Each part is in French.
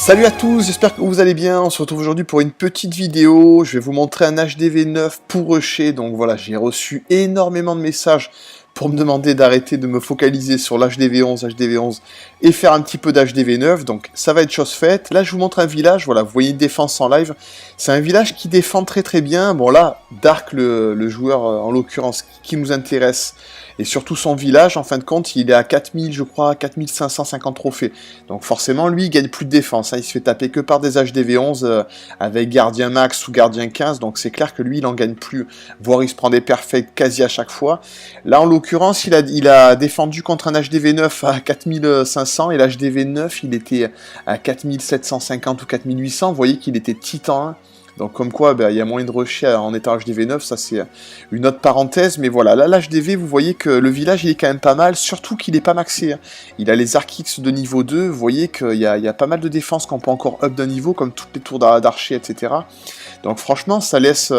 Salut à tous, j'espère que vous allez bien. On se retrouve aujourd'hui pour une petite vidéo. Je vais vous montrer un HDV 9 pour rusher. Donc voilà, j'ai reçu énormément de messages pour me demander d'arrêter de me focaliser sur l'HDV 11, HDV 11 et faire un petit peu d'HDV 9. Donc ça va être chose faite. Là, je vous montre un village. Voilà, vous voyez une défense en live. C'est un village qui défend très très bien. Bon là, Dark, le joueur en l'occurrence qui nous intéresse, et surtout son village, en fin de compte, il est à 4000, je crois, 4550 trophées. Donc forcément, lui, il gagne plus de défense. Hein. Il se fait taper que par des HDV 11 avec gardien max ou gardien 15. Donc c'est clair que lui, il en gagne plus. Voire il se prend des perfects quasi à chaque fois. Là, en l'occurrence, il a défendu contre un HDV 9 à 4500. Et l'HDV 9, il était à 4750 ou 4800. Vous voyez qu'il était titan 1. Donc comme quoi, il y a moyen de rusher en étant HDV 9, ça c'est une autre parenthèse, mais voilà, là l'HDV, vous voyez que le village il est quand même pas mal, surtout qu'il est pas maxé. Hein. Il a les arcs X de niveau 2, vous voyez qu'il y a pas mal de défenses qu'on peut encore up d'un niveau, comme toutes les tours d'archer, etc. Donc franchement, ça laisse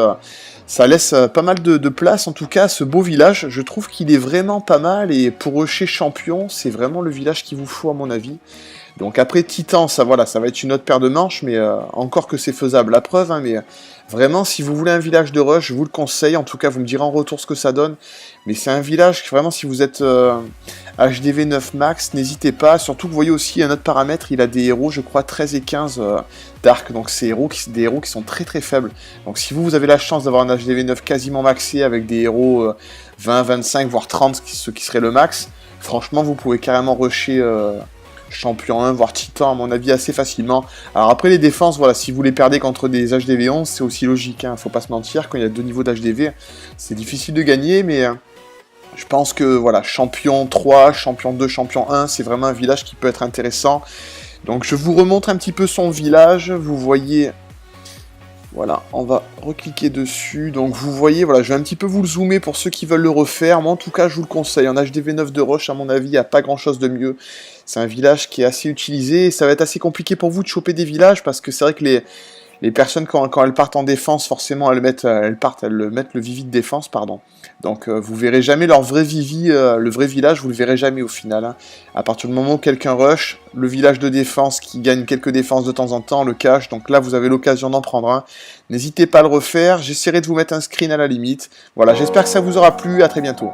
pas mal de place, en tout cas, ce beau village. Je trouve qu'il est vraiment pas mal, et pour rusher champion, c'est vraiment le village qu'il vous faut à mon avis. Donc après Titan, ça va être une autre paire de manches, mais encore que c'est faisable, la preuve, hein, mais vraiment, si vous voulez un village de rush, je vous le conseille, en tout cas, vous me direz en retour ce que ça donne, mais c'est un village, vraiment, si vous êtes HDV 9 max, n'hésitez pas, surtout que vous voyez aussi un autre paramètre, il a des héros, je crois, 13 et 15 d'arc, donc c'est des héros qui sont très très faibles, donc si vous avez la chance d'avoir un HDV 9 quasiment maxé, avec des héros 20, 25, voire 30, ce qui serait le max, franchement, vous pouvez carrément rusher champion 1, voire titan, à mon avis, assez facilement. Alors après, les défenses, voilà, si vous les perdez contre des HDV 11, c'est aussi logique, hein, faut pas se mentir, quand il y a deux niveaux d'HDV, c'est difficile de gagner, mais je pense que, voilà, champion 3, champion 2, champion 1, c'est vraiment un village qui peut être intéressant. Donc je vous remontre un petit peu son village, vous voyez... Voilà, on va recliquer dessus, donc vous voyez, voilà, je vais un petit peu vous le zoomer pour ceux qui veulent le refaire, moi en tout cas je vous le conseille, en HDV 9 de rush à mon avis, il n'y a pas grand chose de mieux, c'est un village qui est assez utilisé, et ça va être assez compliqué pour vous de choper des villages, parce que c'est vrai que les personnes quand elles partent en défense, forcément elles mettent le vivi de défense, pardon. Donc vous verrez jamais leur vrai vivi, le vrai village, vous le verrez jamais au final. Hein. À partir du moment où quelqu'un rush, le village de défense qui gagne quelques défenses de temps en temps, le cache, donc là vous avez l'occasion d'en prendre un. N'hésitez pas à le refaire, j'essaierai de vous mettre un screen à la limite. Voilà, j'espère que ça vous aura plu, à très bientôt.